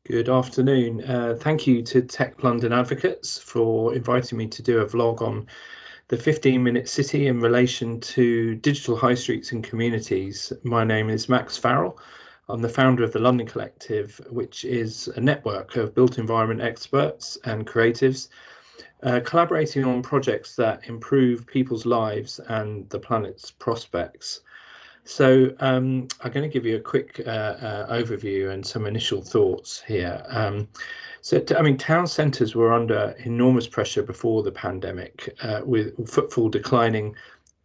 Good afternoon. Thank you to Tech London Advocates for inviting me to do a vlog on the 15-minute city in relation to digital high streets and communities. My name is Max Farrell. I'm the founder of the London Collective, which is a network of built environment experts and creatives collaborating on projects that improve people's lives and the planet's prospects. So I'm going to give you a quick overview and some initial thoughts here. Town centres were under enormous pressure before the pandemic, with footfall declining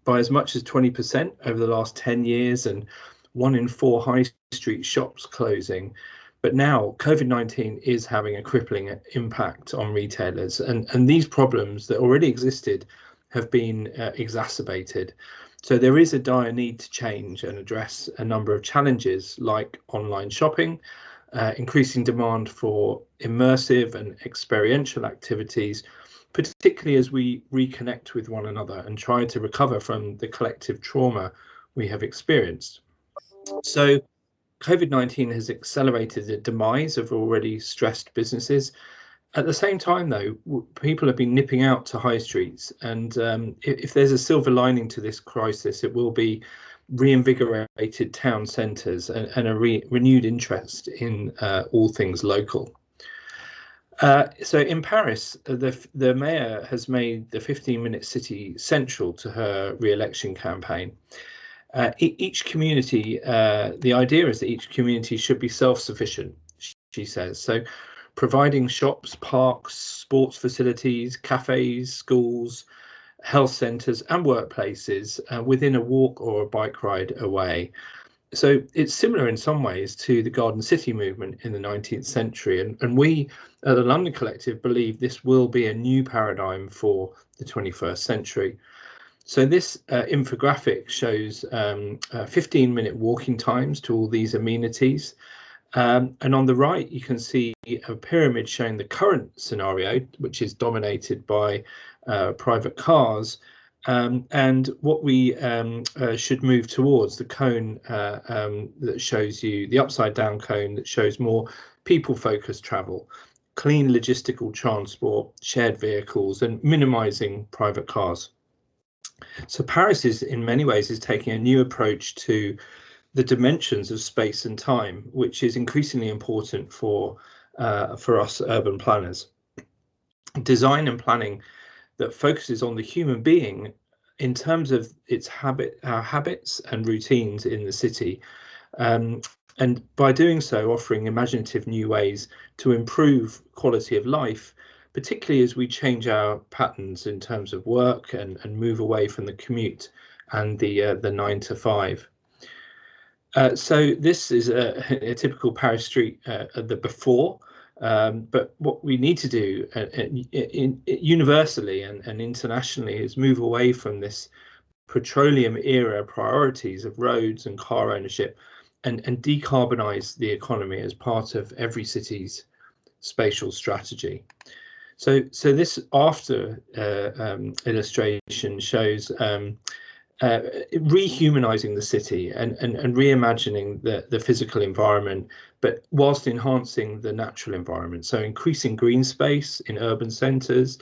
by as much as 20% over the last 10 years and 1 in 4 high street shops closing. But now COVID-19 is having a crippling impact on retailers, and these problems that already existed have been exacerbated. So there is a dire need to change and address a number of challenges like online shopping, increasing demand for immersive and experiential activities, particularly as we reconnect with one another and try to recover from the collective trauma we have experienced. So COVID-19 has accelerated the demise of already stressed businesses. At the same time, though, people have been nipping out to high streets, and if there's a silver lining to this crisis, it will be reinvigorated town centres and a renewed interest in all things local. So in Paris, the mayor has made the 15-minute city central to her re-election campaign. Each community, the idea is that each community should be self-sufficient, she says. So providing shops, parks, sports facilities, cafes, schools, health centres and workplaces within a walk or a bike ride away. So it's similar in some ways to the Garden City movement in the 19th century. And we at the London Collective believe this will be a new paradigm for the 21st century. So this infographic shows 15-minute walking times to all these amenities. And on the right, you can see a pyramid showing the current scenario, which is dominated by private cars. And what we should move towards, the cone that shows you, the upside down cone that shows more people-focused travel, clean logistical transport, shared vehicles, and minimizing private cars. So Paris is, in many ways, is taking a new approach to the dimensions of space and time, which is increasingly important for us urban planners. Design and planning that focuses on the human being in terms of our habits and routines in the city, and by doing so, offering imaginative new ways to improve quality of life, particularly as we change our patterns in terms of work and move away from the commute and the 9 to 5. So this is a typical Paris street the before, but what we need to do universally and internationally is move away from this petroleum era priorities of roads and car ownership and decarbonize the economy as part of every city's spatial strategy. So this after illustration shows rehumanizing the city and reimagining the physical environment, but whilst enhancing the natural environment. So increasing green space in urban centres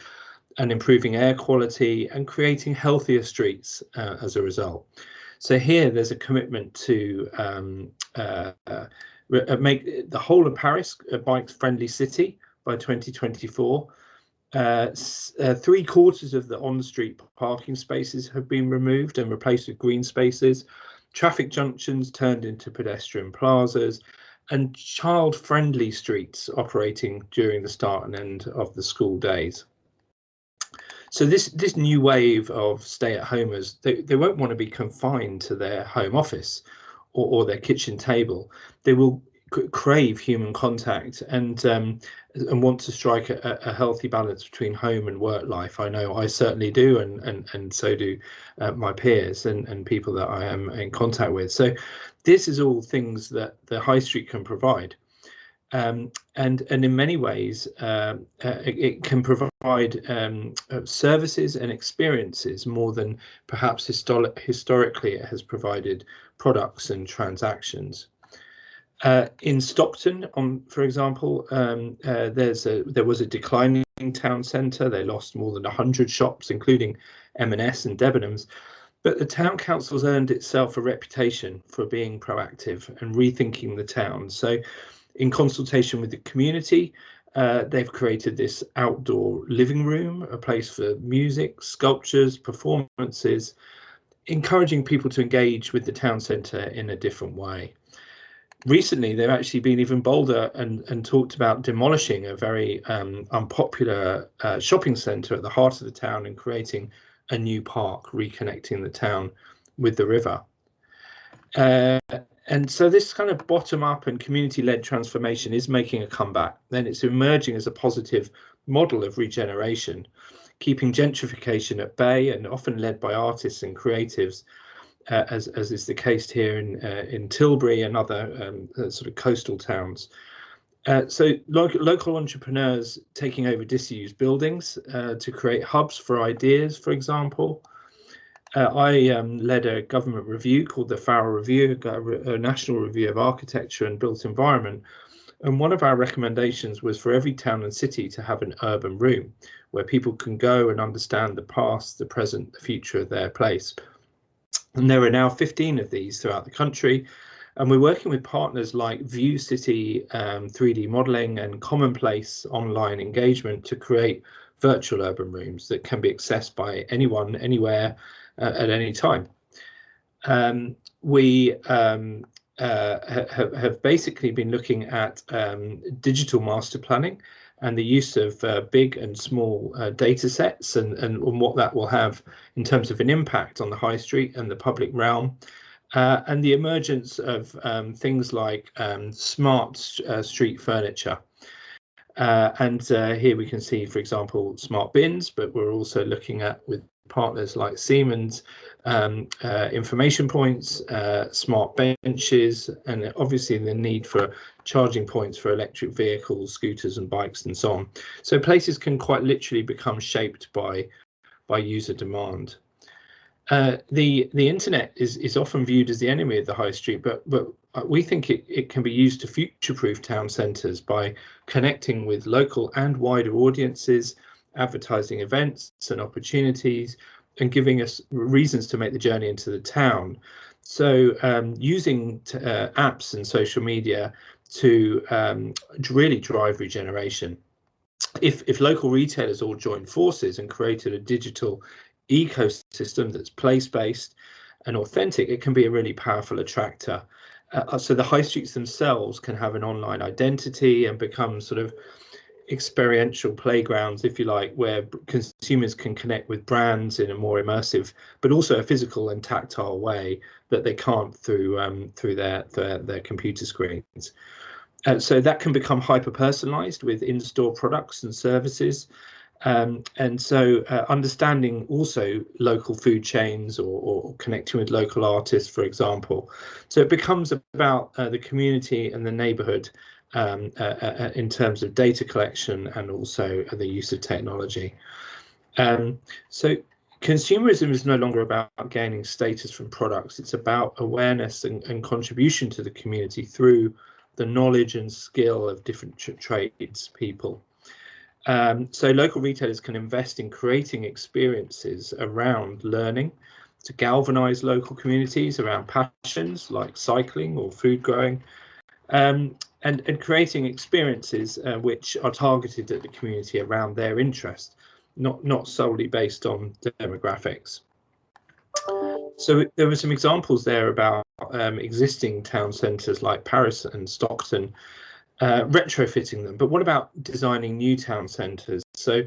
and improving air quality and creating healthier streets as a result. So here there's a commitment to make the whole of Paris a bike-friendly city by 2024. 3/4 of the on-street parking spaces have been removed and replaced with green spaces, traffic junctions turned into pedestrian plazas, and child-friendly streets operating during the start and end of the school days. So this new wave of stay-at-homers, they won't want to be confined to their home office or their kitchen table. They will crave human contact and want to strike a healthy balance between home and work life. I know I certainly do, and so do my peers and people that I am in contact with. So this is all things that the high street can provide. And in many ways, it can provide services and experiences more than perhaps historically it has provided products and transactions. In Stockton, for example, there was a declining town centre. They lost more than 100 shops, including M&S and Debenhams. But the town council's earned itself a reputation for being proactive and rethinking the town. So, in consultation with the community, they've created this outdoor living room, a place for music, sculptures, performances, encouraging people to engage with the town centre in a different way. Recently, they've actually been even bolder and talked about demolishing a very unpopular shopping centre at the heart of the town and creating a new park, reconnecting the town with the river. And so this kind of bottom-up and community-led transformation is making a comeback. Then it's emerging as a positive model of regeneration, keeping gentrification at bay and often led by artists and creatives, as is the case here in Tilbury and other sort of coastal towns. So local entrepreneurs taking over disused buildings to create hubs for ideas, for example. I led a government review called the Farrell Review, a national review of architecture and built environment. And one of our recommendations was for every town and city to have an urban room where people can go and understand the past, the present, the future of their place. And there are now 15 of these throughout the country. And we're working with partners like View City 3D modelling and Commonplace online engagement to create virtual urban rooms that can be accessed by anyone, anywhere, at any time. We have basically been looking at digital master planning and the use of big and small data sets and what that will have in terms of an impact on the high street and the public realm. And the emergence of things like smart street furniture. And here we can see, for example, smart bins, but we're also looking at, with partners like Siemens, information points, smart benches, and obviously the need for charging points for electric vehicles, scooters and bikes and so on. So places can quite literally become shaped by user demand. The internet is often viewed as the enemy of the high street, but we think it can be used to future-proof town centres by connecting with local and wider audiences, advertising events and opportunities, and giving us reasons to make the journey into the town. So using apps and social media to really drive regeneration. If local retailers all joined forces and created a digital ecosystem that's place-based and authentic, it can be a really powerful attractor. So the high streets themselves can have an online identity and become sort of experiential playgrounds, if you like, where consumers can connect with brands in a more immersive, but also a physical and tactile way that they can't through their computer screens. So that can become hyper-personalized with in-store products and services. And so understanding also local food chains or connecting with local artists, for example. So it becomes about the community and the neighborhood in terms of data collection and also the use of technology. So consumerism is no longer about gaining status from products. It's about awareness and contribution to the community through the knowledge and skill of different trades people. So local retailers can invest in creating experiences around learning to galvanize local communities around passions like cycling or food growing, and creating experiences which are targeted at the community around their interest, not solely based on demographics. So there were some examples there about existing town centres like Paris and Stockton, retrofitting them. But what about designing new town centres? So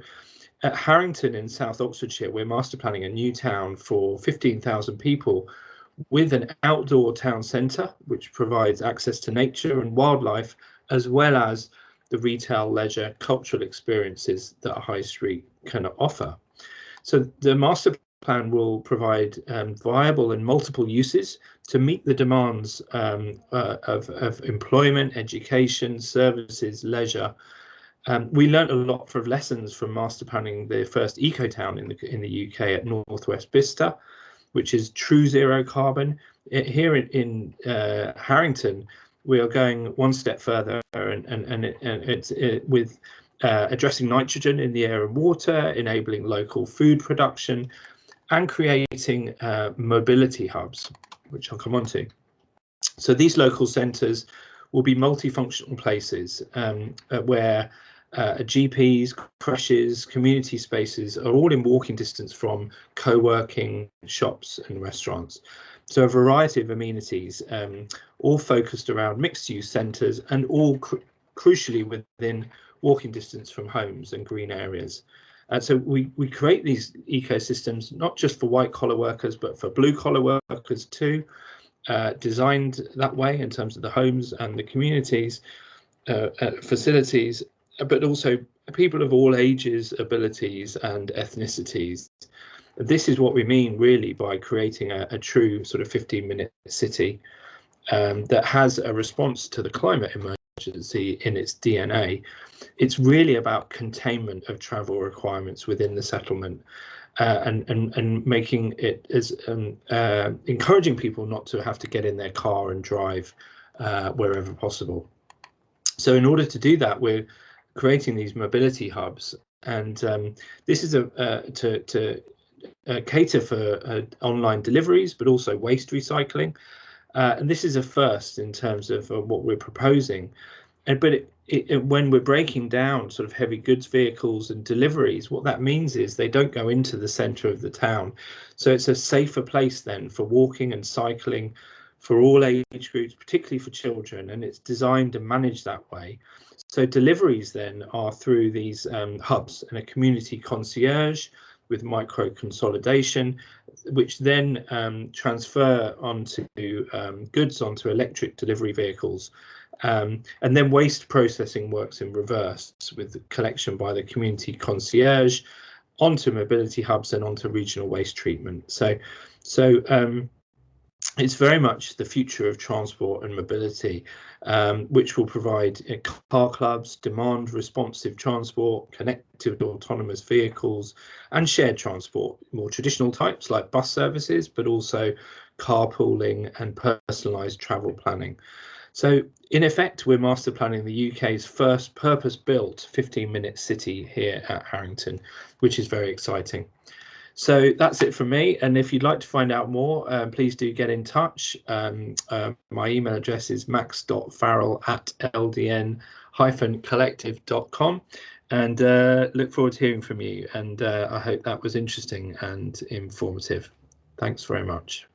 at Harrington in South Oxfordshire, we're master planning a new town for 15,000 people with an outdoor town centre, which provides access to nature and wildlife, as well as the retail, leisure, cultural experiences that a high street can offer. So the master plan will provide viable and multiple uses to meet the demands of employment, education, services, leisure. We learnt a lot of lessons from master planning the first eco town in the UK at Northwest Bicester, which is true zero carbon. Here in Harrington, we are going one step further, and it's with addressing nitrogen in the air and water, enabling local food production, and creating mobility hubs, which I'll come on to. So these local centres will be multifunctional places where GPs, creches, community spaces are all in walking distance from co-working, shops and restaurants. So a variety of amenities, all focused around mixed-use centres and all crucially within walking distance from homes and green areas. So we create these ecosystems not just for white-collar workers, but for blue-collar workers too, designed that way in terms of the homes and the communities, facilities, but also people of all ages, abilities and ethnicities. This is what we mean really by creating a true sort of 15-minute city that has a response to the climate emergency in its DNA. It's really about containment of travel requirements within the settlement, and making it as encouraging people not to have to get in their car and drive wherever possible. So in order to do that, we're creating these mobility hubs, and this is to cater for online deliveries, but also waste recycling. And this is a first in terms of what we're proposing. But when we're breaking down sort of heavy goods vehicles and deliveries, what that means is they don't go into the centre of the town. So it's a safer place then for walking and cycling for all age groups, particularly for children, and it's designed and managed that way. So deliveries then are through these hubs and a community concierge with micro consolidation, which then transfer onto goods onto electric delivery vehicles. And then waste processing works in reverse with the collection by the community concierge onto mobility hubs and onto regional waste treatment. So it's very much the future of transport and mobility, which will provide car clubs, demand responsive transport, connected autonomous vehicles and shared transport, more traditional types like bus services, but also carpooling and personalised travel planning. So in effect, we're master planning the UK's first purpose-built 15-minute city here at Harrington, which is very exciting. So that's it from me. And if you'd like to find out more, please do get in touch. My email address is max.farrell@ldn-collective.com. And look forward to hearing from you. And I hope that was interesting and informative. Thanks very much.